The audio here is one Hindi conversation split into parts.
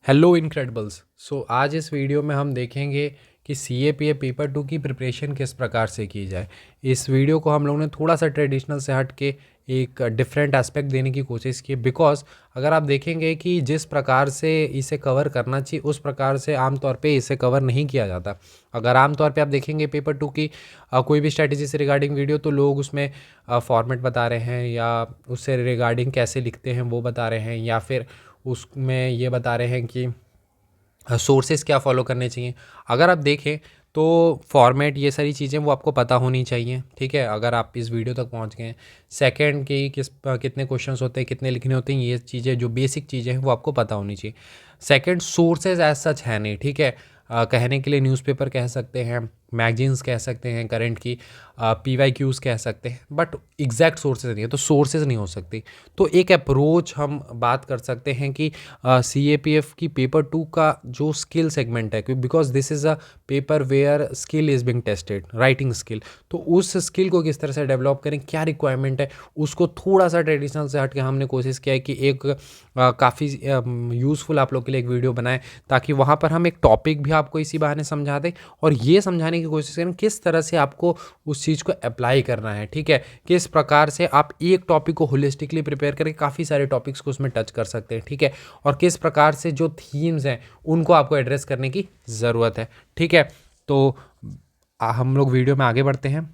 Hello Incredibles. आज इस वीडियो में हम देखेंगे कि CAPA पेपर 2 की प्रिपरेशन किस प्रकार से की जाए। इस वीडियो को हम लोगों ने थोड़ा सा ट्रेडिशनल से हट के एक डिफरेंट एस्पेक्ट देने की कोशिश की, बिकॉज अगर आप देखेंगे कि जिस प्रकार से इसे कवर करना चाहिए उस प्रकार से आमतौर पे इसे कवर नहीं किया जाता। अगर आमतौर पे आप देखेंगे पेपर 2 की कोई भी स्ट्रैटेजी से रिगार्डिंग वीडियो, तो लोग उसमें फॉर्मेट बता रहे हैं या उससे रिगार्डिंग कैसे लिखते हैं वो बता रहे हैं, या फिर उसमें ये बता रहे हैं कि सोर्सेज क्या फॉलो करने चाहिए। अगर आप देखें तो फॉर्मेट ये सारी चीज़ें वो आपको पता होनी चाहिए, ठीक है। अगर आप इस वीडियो तक पहुंच गए हैं, सेकंड की कितने क्वेश्चंस होते हैं, कितने लिखने होते हैं, ये चीज़ें जो बेसिक चीज़ें हैं वो आपको पता होनी चाहिए। सेकंड, सोर्सेज एज सच है नहीं, ठीक है। कहने के लिए न्यूज़पेपर कह सकते हैं, मैगजीन्स कह सकते हैं, करंट की PYQs कह सकते हैं, बट एग्जैक्ट सोर्सेज नहीं है, तो सोर्सेज नहीं हो सकती। तो एक अप्रोच हम बात कर सकते हैं कि CAPF की पेपर 2 का जो स्किल सेगमेंट है, क्योंकि because this is a paper where skill is being tested, writing skill. तो उस स्किल को किस तरह से डेवलप करें, क्या रिक्वायरमेंट है, उसको थोड़ा सा ट्रेडिशनल से हट के हमने कोशिश किया है कि एक काफ़ी यूज़फुल आप लोग के लिए एक वीडियो बनाएं, ताकि वहाँ पर हम एक टॉपिक भी आपको इसी बहाने समझा दें और ये समझाने की कोशिश करें किस तरह से आपको उस चीज़ को अप्लाई करना है, ठीक है। किस प्रकार से आप एक टॉपिक को होलिस्टिकली प्रिपेयर करके काफ़ी सारे टॉपिक्स को उसमें टच कर सकते हैं, ठीक है। और किस प्रकार से जो थीम्स हैं उनको आपको एड्रेस करने की ज़रूरत है, ठीक है। तो हम लोग वीडियो में आगे बढ़ते हैं।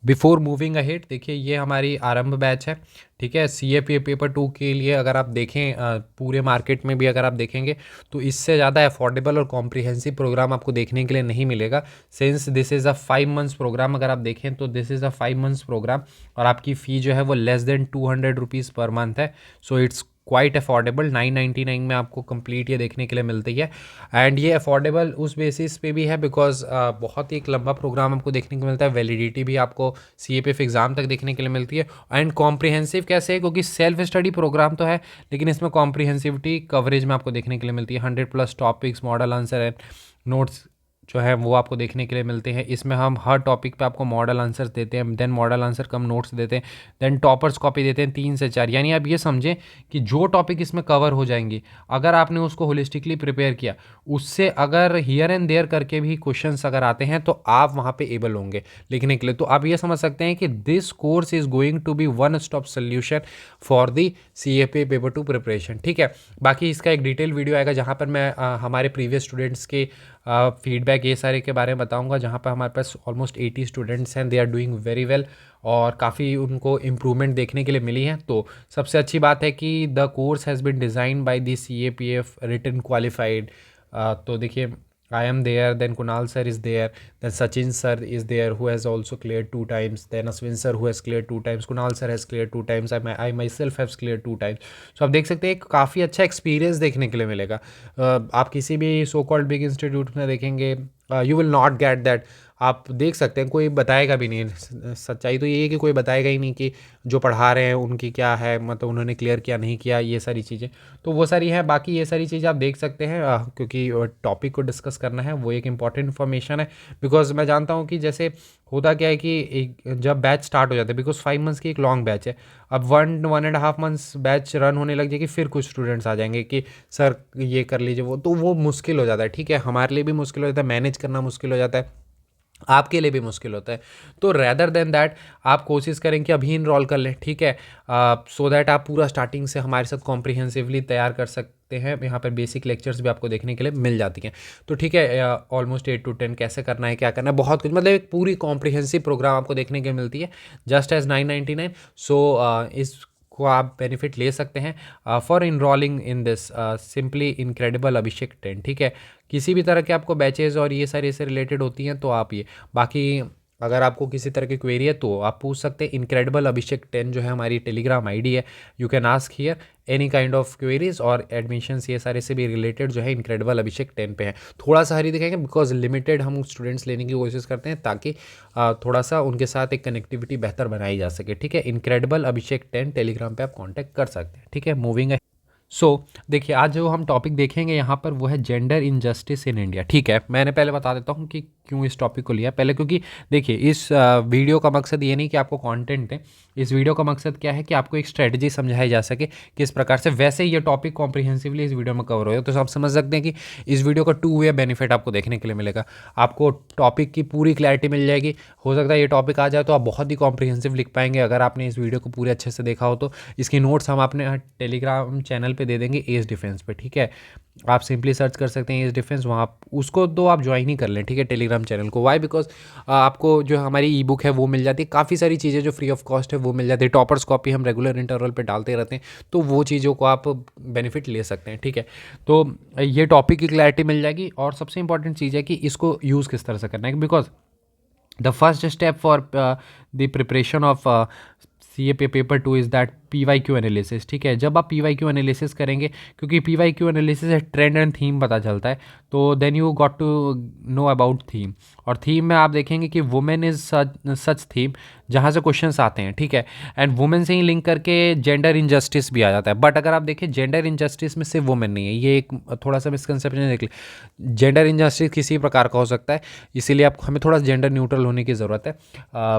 बिफोर मूविंग अहेड, देखिए ये हमारी आरंभ बैच है, ठीक है। CAPA पेपर 2 के लिए अगर आप देखें पूरे मार्केट में भी अगर आप देखेंगे तो इससे ज़्यादा अफोर्डेबल और कॉम्प्रिहेंसिव प्रोग्राम आपको देखने के लिए नहीं मिलेगा। Since this is a 5 months programme, अगर आप देखें तो this is a 5 months programme और आपकी फ़ी जो है वो less than 200 rupees per month है। सो इट्स क्वाइट अफोर्डेबल, 999 में आपको कंप्लीट ये देखने के लिए मिलती है। एंड ये अफोर्डेबल उस बेसिस पे भी है बिकॉज बहुत ही एक लंबा प्रोग्राम आपको देखने को मिलता है, वैलिडिटी भी आपको CAPF एग्ज़ाम तक देखने के लिए मिलती है। एंड कॉम्प्रिहेंसिव कैसे है, क्योंकि सेल्फ स्टडी प्रोग्राम तो है लेकिन इसमें कॉम्प्रिहेंसिविटी कवरेज में आपको देखने के लिए मिलती है। 100+ topics, model answer and notes जो है वो आपको देखने के लिए मिलते हैं। इसमें हम हर टॉपिक पे आपको मॉडल आंसर्स देते हैं, देन मॉडल आंसर कम नोट्स देते हैं, देन टॉपर्स कॉपी देते हैं 3 से 4। यानी आप ये समझें कि जो टॉपिक इसमें कवर हो जाएंगी, अगर आपने उसको होलिस्टिकली प्रिपेयर किया, उससे अगर हियर एंड देयर करके भी क्वेश्चंस अगर आते हैं तो आप वहाँ पे एबल होंगे लिखने के लिए। तो आप ये समझ सकते हैं कि this course is going to be one stop solution for the CAPA paper 2 preparation, ठीक है। बाकी इसका एक डिटेल वीडियो आएगा जहाँ पर मैं हमारे प्रीवियस स्टूडेंट्स के फीडबैक ये सारे के बारे में बताऊंगा, जहाँ पर हमारे पास ऑलमोस्ट 80 स्टूडेंट्स हैं, they are doing very well और काफ़ी उनको इम्प्रूवमेंट देखने के लिए मिली है। तो सबसे अच्छी बात है कि the course has been design by the CAPF written qualified. तो देखिए, I am there, then Kunal sir is there, then Sachin sir is there who has also cleared 2 times, then Aswin sir who has cleared 2 times, Kunal sir has cleared 2 times, I myself have cleared 2 times. So आप देख सकते हैं काफ़ी अच्छा एक्सपीरियंस देखने के लिए मिलेगा। आप किसी भी सो कॉल्ड बिग इंस्टीट्यूट में देखेंगे, you will not get that. आप देख सकते हैं कोई बताएगा भी नहीं, सच्चाई तो ये है कि कोई बताएगा ही नहीं कि जो पढ़ा रहे हैं उनकी क्या है, मतलब उन्होंने क्लियर किया नहीं किया, ये सारी चीज़ें तो वो सारी है। बाकी ये सारी चीज़ें आप देख सकते हैं क्योंकि टॉपिक को डिस्कस करना है, वो एक इंपॉर्टेंट इन्फॉर्मेशन है। बिकॉज मैं जानता हूँ कि जैसे होता क्या है कि एक जब बैच स्टार्ट हो जाता है, बिकॉज 5 मंथ्स की एक लॉन्ग बैच है, अब 1.5 मंथ्स बैच रन होने लग जाएगी, फिर कुछ स्टूडेंट्स आ जाएंगे कि सर ये कर लीजिए वो, तो वो मुश्किल हो जाता है, ठीक है। हमारे लिए भी मुश्किल हो जाता है, मैनेज करना मुश्किल हो जाता है, आपके लिए भी मुश्किल होता है। तो रैदर देन दैट आप कोशिश करें कि अभी इनरोल कर लें, ठीक है, सो दैट आप पूरा स्टार्टिंग से हमारे साथ कॉम्प्रिहेंसिवली तैयार कर सकते हैं। यहाँ पर बेसिक लेक्चर्स भी आपको देखने के लिए मिल जाती हैं। तो ठीक है, ऑलमोस्ट 8 to 10 कैसे करना है, क्या करना है, बहुत कुछ, मतलब एक पूरी कॉम्प्रिहेंसिव प्रोग्राम आपको देखने के लिए मिलती है जस्ट एज 999। सो इस को आप बेनिफिट ले सकते हैं for enrolling in this simply incredible Abhishek 10, ठीक है। किसी भी तरह के आपको बैचेज और ये सारे से रिलेटेड होती हैं तो आप ये, बाकी अगर आपको किसी तरह की क्वेरी है तो आप पूछ सकते हैं। इनक्रेडिबल अभिषेक 10 जो है हमारी टेलीग्राम आईडी है, you can ask here any kind of queries और एडमिशन्स ये सारे से भी रिलेटेड जो है इनक्रेडिबल अभिषेक 10 पे है। थोड़ा सा हरी दिखाएंगे बिकॉज लिमिटेड हम स्टूडेंट्स लेने की कोशिश करते हैं ताकि थोड़ा सा उनके साथ एक कनेक्टिविटी बेहतर बनाई जा सके, ठीक है। इनक्रेडिबल अभिषेक 10 टेलीग्राम पे आप कॉन्टैक्ट कर सकते हैं, ठीक है। मूविंग सो देखिए, आज जो हम टॉपिक देखेंगे यहाँ पर वो है जेंडर इनजस्टिस इन इंडिया, ठीक है। मैंने पहले बता देता हूँ कि क्यों इस टॉपिक को लिया, पहले क्योंकि देखिए इस वीडियो का मकसद ये नहीं कि आपको कंटेंट दें, इस वीडियो का मकसद क्या है कि आपको एक स्ट्रेटजी समझाई जा सके किस प्रकार से, वैसे ये टॉपिक कॉम्प्रिहेंसिवली इस वीडियो में कवर हो, तो आप समझ सकते हैं कि इस वीडियो का 2 वे बेनिफिट आपको देखने के लिए मिलेगा। आपको टॉपिक की पूरी क्लैरिटी मिल जाएगी। हो सकता है ये टॉपिक आ जाए तो आप बहुत ही कॉम्प्रिहेंसिव लिख पाएंगे अगर आपने इस वीडियो को पूरे अच्छे से देखा हो तो। इसकी नोट्स हम अपने टेलीग्राम चैनल पे दे देंगे, एज डिफेंस पे, ठीक है। आप सिंपली सर्च कर सकते हैं एज डिफेंस, वहाँ उसको तो आप ज्वाइन ही कर लें, ठीक है, टेलीग्राम चैनल को। वाई? बिकॉज आपको जो हमारी ई बुक है वो मिल जाती है, काफ़ी सारी चीज़ें जो फ्री ऑफ कॉस्ट है वो मिल जाती है। टॉपर्स कॉपी हम रेगुलर इंटरवल पे डालते रहते हैं, तो वो चीज़ों को आप बेनिफिट ले सकते हैं, ठीक है। तो ये टॉपिक की क्लैरिटी मिल जाएगी। और सबसे इंपॉर्टेंट चीज़ है कि इसको यूज़ किस तरह से करना है, because the first step for the preparation of CA paper 2 is that PYQ analysis, ठीक है। जब आप PYQ एनालिसिस करेंगे, क्योंकि PYQ एनालिसिस है ट्रेंड एंड थीम पता चलता है, तो then you got to know about theme. और थीम में आप देखेंगे कि वुमेन इज सच थीम, जहाँ से क्वेश्चंस आते हैं, ठीक है। एंड वुमेन से ही लिंक करके जेंडर इनजस्टिस भी आ जाता है। बट अगर आप देखें जेंडर इनजस्टिस में सिर्फ वुमेन नहीं है, ये एक थोड़ा सा मिसकंसेप्शन देख लीजिए। जेंडर इनजस्टिस किसी प्रकार का हो सकता है, इसीलिए आप हमें थोड़ा जेंडर न्यूट्रल होने की ज़रूरत है।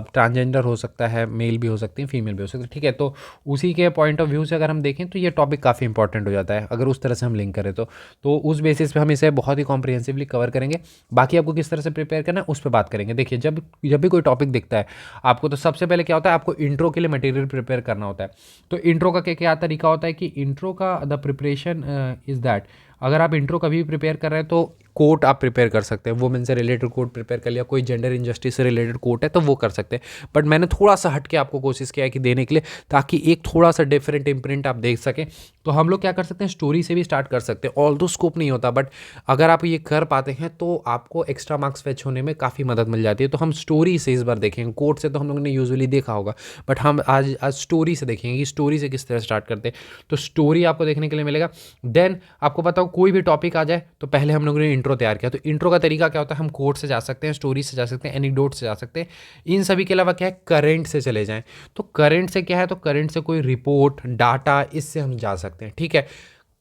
ट्रांसजेंडर हो सकता है, मेल भी हो सकती है, फीमेल भी हो सकती है, ठीक है। तो उसी के पॉइंट ऑफ व्यू से अगर हम देखें तो ये टॉपिक काफ़ी इंपॉर्टेंट हो जाता है अगर उस तरह से हम लिंक करें तो उस बेसिस पे हम इसे बहुत ही कॉम्प्रिहेंसिवली कवर करेंगे। बाकी आपको किस तरह से प्रिपेयर करना है उस पर बात करेंगे। देखिए, जब भी कोई टॉपिक दिखता है आपको, तो सबसे पहले क्या होता है, आपको इंट्रो के लिए मटेरियल प्रिपेयर करना होता है। तो इंट्रो का क्या तरीका होता है कि इंट्रो का द प्रिपरेशन इज़ दैट, अगर आप इंट्रो कभी भी प्रिपेयर कर रहे हैं तो कोट आप प्रिपेयर कर सकते हैं। वुमेन से रिलेटेड कोट प्रिपेयर कर लिया, कोई जेंडर इनजस्टिस से रिलेटेड कोट है तो वो कर सकते हैं। बट मैंने थोड़ा सा हट के आपको कोशिश किया है कि देने के लिए, ताकि एक थोड़ा सा डिफरेंट इम्प्रिंट आप देख सकें। तो हम लोग क्या कर सकते हैं, स्टोरी से भी स्टार्ट कर सकते हैं। ऑल दो स्कोप नहीं होता, बट अगर आप ये कर पाते हैं तो आपको एक्स्ट्रा मार्क्स फेच होने में काफ़ी मदद मिल जाती है। तो हम स्टोरी से इस बार देखेंगे, कोट से तो हम लोगों ने यूजुअली देखा होगा, बट हम आज स्टोरी से देखेंगे कि स्टोरी से किस तरह स्टार्ट करते हैं। तो स्टोरी आपको देखने के लिए मिलेगा। देन आपको पता हो कोई भी टॉपिक आ जाए तो पहले हम लोगों ने इंट्रो तैयार किया। तो इंट्रो का तरीका क्या होता है, हम कोट से जा सकते हैं, स्टोरी से जा सकते हैं, एनेक्डोट से जा सकते हैं। इन सभी के अलावा क्या है, करंट से चले जाएं। तो करंट से क्या है, तो करंट से कोई रिपोर्ट, डाटा, इससे हम जा सकते हैं, ठीक है।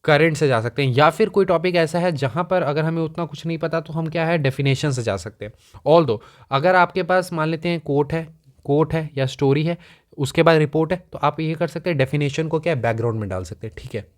करंट से जा सकते हैं, या फिर कोई टॉपिक ऐसा है जहां पर अगर हमें उतना कुछ नहीं पता तो हम क्या है, डेफिनेशन से जा सकते हैं। ऑल दो अगर आपके पास मान लेते हैं कोट है या स्टोरी है, उसके बाद रिपोर्ट है, तो आप ये कर सकते हैं, डेफिनेशन को क्या है, बैकग्राउंड में डाल सकते हैं, ठीक है।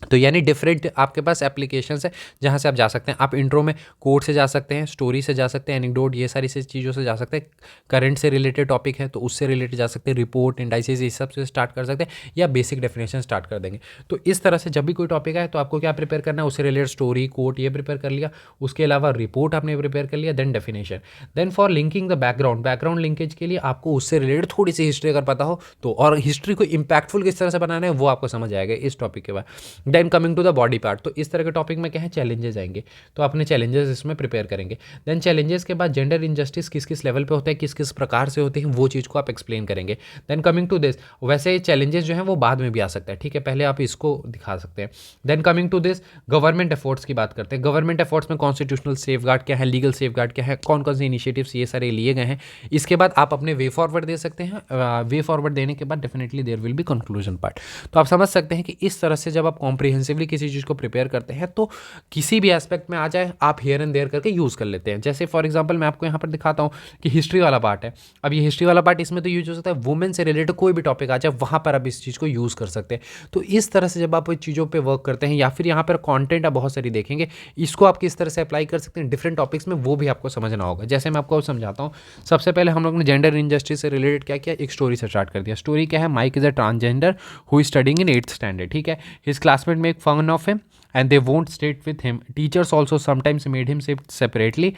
तो यानी डिफरेंट आपके पास एप्लीकेशंस है जहाँ से आप जा सकते हैं। आप इंट्रो में कोड से जा सकते हैं, स्टोरी से जा सकते हैं, एनेक्डोट, ये सारी चीज़ों से जा सकते हैं। करंट से रिलेटेड टॉपिक है तो उससे रिलेटेड जा सकते हैं, रिपोर्ट, इंडाइसिस, इस सब से स्टार्ट कर सकते हैं, या बेसिक डेफिनेशन स्टार्ट कर देंगे। तो इस तरह से जब भी कोई टॉपिक आए तो आपको क्या प्रिपेयर करना है, उससे रिलेटेड स्टोरी, कोट ये प्रिपेयर कर लिया, उसके अलावा रिपोर्ट आपने प्रिपेयर कर लिया, then definition. Then for linking the background linkage के लिए आपको उससे रिलेटेड थोड़ी सी हिस्ट्री अगर पता हो तो, और हिस्ट्री को इंपैक्टफुल किस तरह से बनाना है वो आपको समझ आएगा इस टॉपिक के बाद। Then coming to the body part, तो इस तरह के टॉपिक में क्या है, चैलेंजेस आएंगे, तो अपने चैलेंजेस इसमें प्रिपेयर करेंगे। देन चैलेंजेस के बाद जेंडर इनजस्टिस किस किस लेवल पे होते हैं, किस किस प्रकार से होते हैं, वो चीज़ को आप एक्सप्लेन करेंगे। देन कमिंग टू दिस, वैसे चैलेंजेस जो हैं वो बाद में भी आ सकता है, ठीक है, पहले आप इसको दिखा सकते हैं। Then coming to this, government efforts की बात करते हैं। गवर्नमेंट एफर्ट्स में कॉन्स्टिट्यूशनल सेफगार्ड क्या है, लीगल सेफगार्ड क्या है, कौन कौन से इनिशिएटिव्स ये सारे लिए गए हैं। इसके बाद आप अपने वे फॉरवर्ड दे सकते हैं। वे फॉरवर्ड देने के बाद definitely there will be conclusion part. तो आप समझ सकते हैं कि इस तरह से जब आप कॉम्प्रिहेंसिवली किसी चीज़ को प्रिपेयर करते हैं तो किसी भी एस्पेक्ट में आ जाए आप हियर एंड देयर करके यूज़ कर लेते हैं। जैसे फॉर एग्जांपल मैं आपको यहाँ पर दिखाता हूँ कि हिस्ट्री वाला पार्ट है। अब ये हिस्ट्री वाला पार्ट, इसमें तो यूज हो सकता है वुमेन से रिलेटेड कोई भी टॉपिक आ जाए वहाँ पर आप इस चीज़ को यूज़ कर सकते हैं। तो इस तरह से जब आप चीज़ों पर वर्क करते हैं, या फिर यहाँ पर कॉन्टेंट आप बहुत सारी देखेंगे, इसको आप किस तरह से अप्लाई कर सकते हैं डिफरेंट टॉपिक्स में, वो भी आपको समझना होगा। जैसे मैं आपको समझाता हूँ। सबसे पहले हम लोग ने जेंडर इनजस्टिस से रिलेटेड क्या किया, एक स्टोरी से स्टार्ट कर दिया। स्टोरी क्या है, Mike is a transgender who is studying in 8th standard, ठीक है। His classmate make fun of him and they won't sit with him. Teachers also sometimes made him sit separately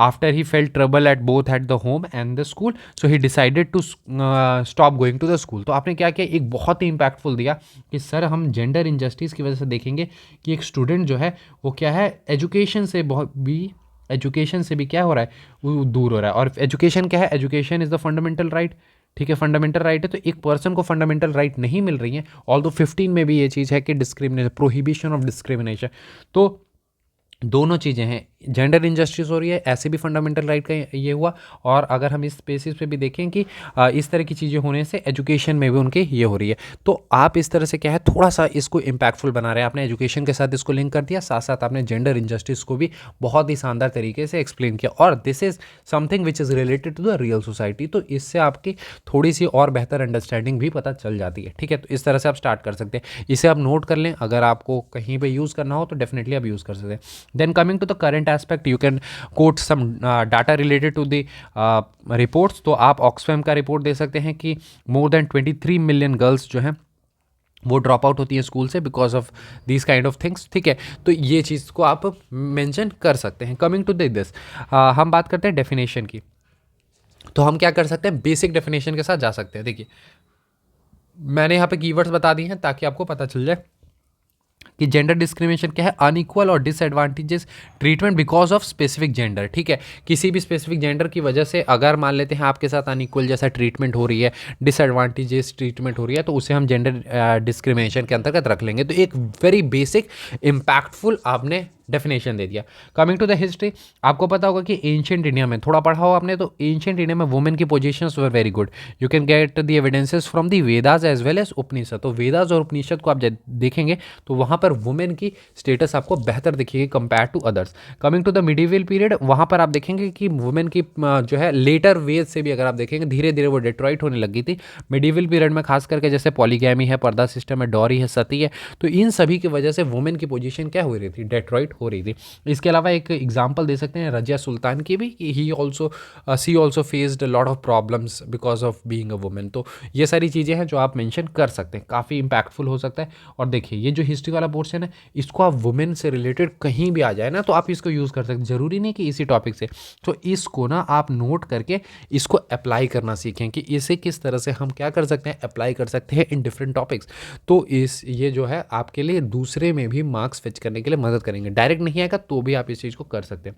after he felt trouble at both at the home and the school, so he decided to stop going to the school. तो आपने क्या किया, एक बहुत ही इम्पैक्टफुल दिया कि सर हम जेंडर इनजस्टिस की वजह से देखेंगे कि एक स्टूडेंट जो है वो क्या है, एजुकेशन से भी क्या हो रहा है, वो दूर हो रहा है। और एजुकेशन क्या है, education is the fundamental right, ठीक है, फंडामेंटल राइट है। तो एक पर्सन को फंडामेंटल राइट नहीं मिल रही है, ऑल्दो 15 में भी ये चीज़ है कि डिस्क्रिमिनेशन, प्रोहिबिशन ऑफ डिस्क्रिमिनेशन। तो दोनों चीज़ें हैं, जेंडर इनजस्टिस हो रही है, ऐसे भी फंडामेंटल राइट का ये हुआ। और अगर हम इस बेसिस पे भी देखें कि इस तरह की चीज़ें होने से एजुकेशन में भी उनके ये हो रही है, तो आप इस तरह से क्या है थोड़ा सा इसको इम्पैक्टफुल बना रहे हैं। आपने एजुकेशन के साथ इसको लिंक कर दिया, साथ साथ आपने जेंडर इनजस्टिस को भी बहुत ही शानदार तरीके से एक्सप्लेन किया, और this is something which is related to the real society. तो इससे आपकी थोड़ी सी और बेहतर अंडरस्टैंडिंग भी पता चल जाती है। ठीक है, तो इस तरह से आप स्टार्ट कर सकते हैं, इसे आप नोट कर लें, अगर आपको कहीं पे यूज़ करना हो तो डेफिनेटली आप यूज़ कर सकते हैं। Then coming to the current aspect, you can quote some data related to the reports. तो आप ऑक्सफैम का रिपोर्ट दे सकते हैं कि मोर देन 23 मिलियन गर्ल्स जो हैं वो ड्रॉप आउट होती है स्कूल से because of this kind of things. ठीक है, तो ये चीज़ को आप मेंशन कर सकते हैं। कमिंग टू दिस, हम बात करते हैं डेफिनेशन की। तो हम क्या कर सकते हैं, बेसिक डेफिनेशन के साथ जा सकते हैं। देखिए, मैंने यहाँ पे कीवर्ड्स बता दिए हैं ताकि आपको पता चल जाए कि जेंडर डिस्क्रिमिनेशन क्या है, अनइक्वल और disadvantages treatment because of specific gender. ठीक है, किसी भी स्पेसिफिक जेंडर की वजह से अगर मान लेते हैं आपके साथ अनइक्वल जैसा ट्रीटमेंट हो रही है, डिसएडवांटेजेस ट्रीटमेंट हो रही है, तो उसे हम जेंडर डिस्क्रिमिनेशन के अंतर्गत रख लेंगे। तो एक वेरी बेसिक इम्पैक्टफुल आपने डेफिनेशन दे दिया। कमिंग टू द हिस्ट्री, आपको पता होगा कि एंशियंट इंडिया में, थोड़ा पढ़ा हो आपने, तो एंशियंट इंडिया में वुमेन की positions were very good. You can get the evidences from the Vedas as well as Upanishad. तो वेदास और उपनिषद को आप देखेंगे तो वहाँ पर वुमेन की स्टेटस आपको बेहतर दिखेगी compare to others. Coming to the medieval period, वहाँ पर आप देखेंगे कि वुमेन की जो है लेटर वेज से भी अगर आप देखेंगे धीरे धीरे वो डिट्रॉइट होने लगी थी। मिडिवल पीरियड में खास करके जैसे पॉलीगैमी है, पर्दा सिस्टम है, डॉरी है, सती है, तो इन सभी की वजह से वुमेन की पोजीशन क्या हो रही थी, डेट्रॉइट हो रही थी। इसके अलावा एक एग्जांपल दे सकते हैं रजिया सुल्तान की भी, कि she also faced lot of problems because of being a women. तो ये सारी चीज़ें हैं जो आप मेंशन कर सकते हैं, काफ़ी इंपैक्टफुल हो सकता है। और देखिए, ये जो हिस्ट्री वाला पोर्शन है, इसको आप वुमेन से रिलेटेड कहीं भी आ जाए ना तो आप इसको यूज़ कर सकते हैं, ज़रूरी नहीं कि इसी टॉपिक से। तो इसको ना आप नोट करके इसको अप्लाई करना सीखें कि इसे किस तरह से हम क्या कर सकते हैं, अप्लाई कर सकते हैं इन डिफरेंट टॉपिक्स। तो ये जो है आपके लिए दूसरे में भी मार्क्स फेच करने के लिए मदद करेंगे। डायरेक्ट नहीं आएगा तो भी आप इस चीज़ को कर सकते हैं।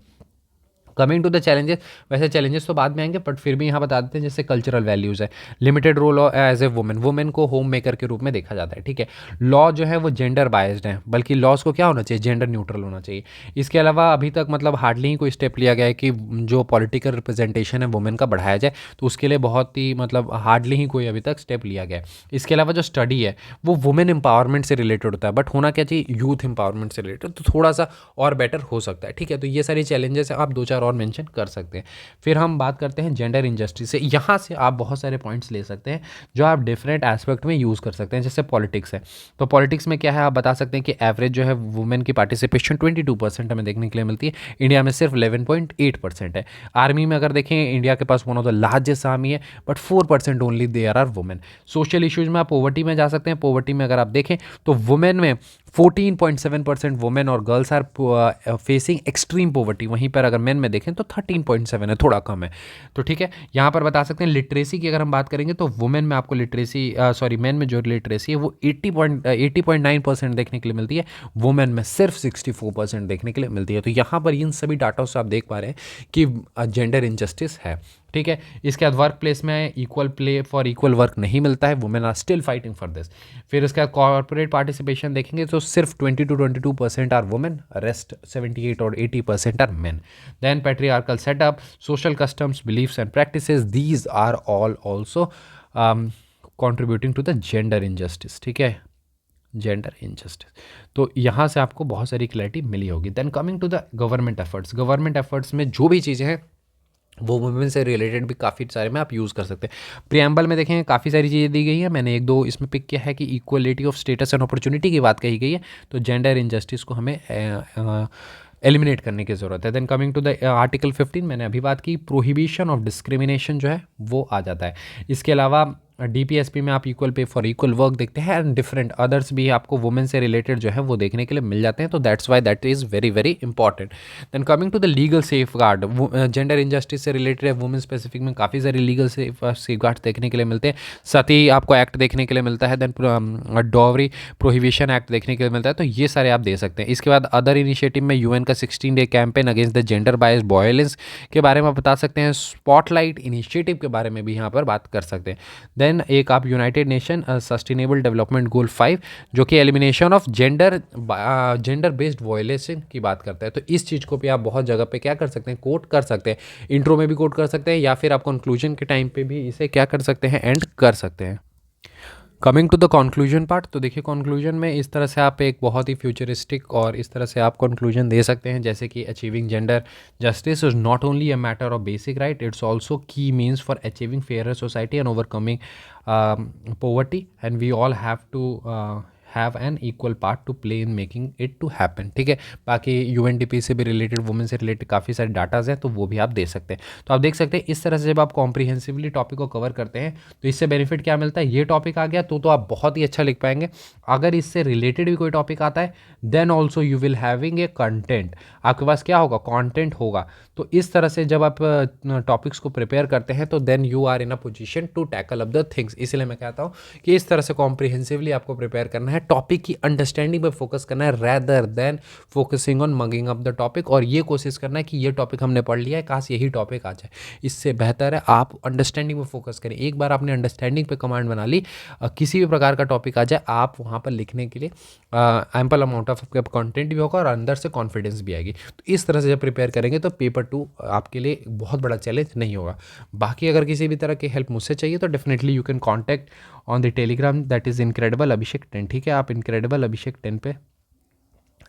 कमिंग टू द चैलेंजेस, वैसे चैलेंजेस तो बाद में आएंगे, बट फिर भी यहाँ बता देते हैं, जैसे कल्चरल वैल्यूज़ है, limited role as a women को होम मेकर के रूप में देखा जाता है। ठीक है, लॉ जो है वो जेंडर बायस्ड है, बल्कि लॉज को क्या होना चाहिए, जेंडर न्यूट्रल होना चाहिए। इसके अलावा अभी तक मतलब हार्डली ही कोई स्टेप लिया गया है कि जो पॉलिटिकल रिप्रेजेंटेशन है वुमेन का बढ़ाया जाए, तो उसके लिए बहुत ही मतलब हार्डली ही कोई अभी तक स्टेप लिया गया है। इसके अलावा जो स्टडी है वो वुमेन एम्पावरमेंट से रिलेटेड होता है, बट होना क्या चाहिए, यूथ एम्पावरमेंट से रिलेटेड, तो थोड़ा सा और बेटर हो सकता है। ठीक है, तो ये सारी चैलेंजेस आप दो चार और मेंशन कर सकते हैं। फिर हम बात करते हैं जेंडर इंजस्टिस से। यहाँ से आप बहुत सारे पॉइंट्स ले सकते हैं जो आप डिफरेंट एस्पेक्ट में यूज़ कर सकते हैं। जैसे पॉलिटिक्स है, तो पॉलिटिक्स में क्या है, आप बता सकते हैं कि एवरेज जो है वुमेन की पार्टिसिपेशन 22% हमें देखने के लिए मिलती है, इंडिया में सिर्फ 11.8% है। आर्मी में अगर देखें, इंडिया के पास one of the largest army है, but 4% only there are women. Social issues में आप पॉवर्टी में जा सकते हैं, पॉवर्टी में अगर आप देखें तो वुमेन में 14.7% वुमेन और girls are facing extreme poverty. वहीं पर अगर मेन में देखें तो 13.7 है, थोड़ा कम है। तो ठीक है, यहाँ पर बता सकते हैं लिटरेसी की अगर हम बात करेंगे तो वुमेन में आपको लिटरेसी मेन में जो लिटरेसी है वो 80.9% देखने के लिए मिलती है, वुमेन में सिर्फ 64% देखने के लिए मिलती है। तो यहाँ पर इन सभी डाटा से आप देख पा रहे हैं कि जेंडर इनजस्टिस है। ठीक है, इसके बाद वर्क प्लेस में equal play for equal work नहीं मिलता है, women are still fighting for this. फिर इसका कॉर्पोरेट पार्टिसिपेशन देखेंगे तो सिर्फ 22% आर वुमेन, रेस्ट 78 और 80% are men. Then patriarchal setup, social customs, beliefs and practices, these are all also contributing to the gender injustice. ठीक है, जेंडर इनजस्टिस, तो यहाँ से आपको बहुत सारी क्लैरिटी मिली होगी। Then coming to the government efforts, government efforts में जो भी चीज़ें हैं वो वुमेन से रिलेटेड भी काफ़ी सारे में आप यूज़ कर सकते हैं। प्रियम्बल में देखें काफ़ी सारी चीज़ें दी गई हैं, मैंने एक दो इसमें पिक किया है कि equality of status and opportunity की बात कही गई है, तो जेंडर इनजस्टिस को हमें एलिमिनेट करने की ज़रूरत है। Then coming to the article 15, मैंने अभी बात की, प्रोहिबिशन ऑफ डिस्क्रिमिनेशन जो है वो आ जाता है। इसके अलावा DPSP में आप equal pay for equal work देखते हैं, एंड डिफरेंट अदर्स भी आपको वुमेन से रिलेटेड जो है वो देखने के लिए मिल जाते हैं, तो that's why that is very very important. Then coming to the legal safeguard, gender injustice से रिलेटेड है, वुमेन स्पेसिफिक में काफ़ी सारे लीगल सेफ गार्ड देखने के लिए मिलते हैं। सती आपको एक्ट देखने के लिए मिलता है, देन डॉवरी प्रोहिबिशन एक्ट देखने के लिए मिलता है, तो ये सारे आप दे सकते हैं। इसके बाद अदर इनिशिएटिव में UN का 16 day campaign against the gender bias violence के बारे में आप बता सकते हैं, स्पॉटलाइट इनिशिएटिव के बारे में भी यहाँ पर बात कर सकते हैं। देन देन एक आप United nation sustainable development goal 5 जो कि elimination of gender based violation की बात करता है। तो इस चीज़ को भी आप बहुत जगह पे क्या कर सकते हैं, कोट कर सकते हैं, इंट्रो में भी कोट कर सकते हैं या फिर आप कंक्लूजन के टाइम पे भी इसे क्या कर सकते हैं, एंड कर सकते हैं। Coming to the conclusion part, तो देखिए कंक्लूजन में इस तरह से आप एक बहुत ही फ्यूचरिस्टिक और इस तरह से आप कंक्लूजन दे सकते हैं जैसे कि achieving gender justice is not only a matter of basic right, it's also key means for achieving fair society and overcoming poverty and we all have to have an equal part to play in making it to happen. ठीक है, बाकी यूएनडीपी से भी रिलेटेड, वुमेन से रिलेटेड काफ़ी सारे डाटाज हैं, तो वो भी आप दे सकते हैं। तो आप देख सकते हैं इस तरह से जब आप कॉम्प्रिहेंसिवली टॉपिक को कवर करते हैं तो इससे बेनिफिट क्या मिलता है, ये टॉपिक आ गया तो आप बहुत ही अच्छा लिख पाएंगे। अगर इससे रिलेटेड भी कोई टॉपिक आता है then also you will having a content, आपके पास क्या होगा, कॉन्टेंट होगा। तो इस तरह से जब आप टॉपिक्स को प्रिपेयर करते हैं तो then you are in a position to tackle up the things. इसलिए मैं कहता हूँ कि इस तरह से कॉम्प्रिहेंसिवली आपको प्रिपेयर करना है, टॉपिक की अंडरस्टैंडिंग पे फोकस करना है rather than focusing on mugging up the topic, और ये कोशिश करना है कि ये टॉपिक हमने पढ़ लिया है, काश यही टॉपिक आ जाए। इससे बेहतर है आप अंडरस्टैंडिंग पे फोकस करें। एक बार आपने अंडरस्टैंडिंग पे कमांड बना ली, किसी भी प्रकार का टॉपिक आ जाए आप वहाँ पर लिखने के लिए एम्पल अमाउंट ऑफ कंटेंट भी होगा और अंदर से कॉन्फिडेंस भी आएगी। तो इस तरह से जब प्रिपेयर करेंगे तो पेपर 2 आपके लिए बहुत बड़ा चैलेंज नहीं होगा। बाकी अगर किसी भी तरह की हेल्प मुझसे चाहिए तो definitely you can contact on the Telegram that is incredible Abhishek 10। ठीक है, आप इनक्रेडिबल अभिषेक 10 पे,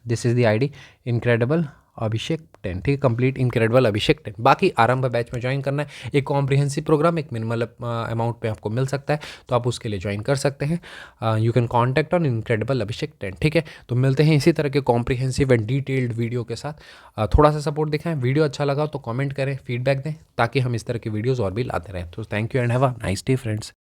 this is the ID incredible Abhishek 10। ठीक है, कंप्लीट इनक्रेडिबल अभिषेक 10। बाकी आरंभ बैच में ज्वाइन करना है, एक कॉम्प्रिहेंसिव प्रोग्राम एक मिनिमल अमाउंट पे आपको मिल सकता है, तो आप उसके लिए ज्वाइन कर सकते हैं। You can contact on incredible Abhishek 10। ठीक है, तो मिलते हैं इसी तरह के कॉम्प्रिहेंसिव एंड डिटेल्ड वीडियो के साथ। थोड़ा सा सपोर्ट दिखाएं, वीडियो अच्छा लगा तो कमेंट करें, फीडबैक दें ताकि हम इस तरह की वीडियोज़ और भी लाते रहें। तो thank you and have a nice day friends.